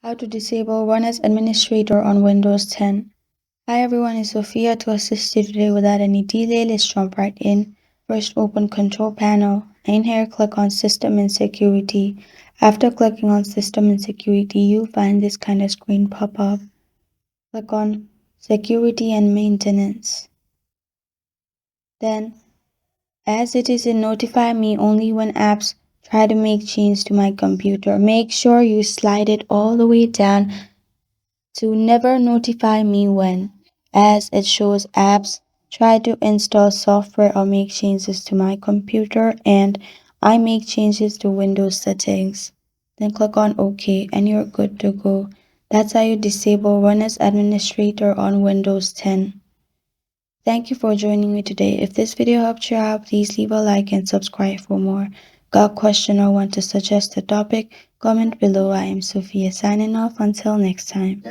How to disable Run as Administrator on Windows 10. Hi everyone, it's Sophia to assist you today. Without any delay, let's jump right in. First, open Control Panel. In here, click on System and Security. After clicking on System and Security, you'll find this kind of screen pop up. Click on Security and Maintenance. Then, as it is in Notify Me only when apps try to make change to my computer, make sure you slide it all the way down to Never Notify Me When, as it shows apps try to install software or make changes to my computer and I make changes to Windows settings. Then click on OK and you're good to go. That's how you disable Run as Administrator on Windows 10. Thank you for joining me today. If this video helped you out, please leave a like and subscribe for more. Got a question or want to suggest a topic? Comment below. I am Sophia signing off. Until next time.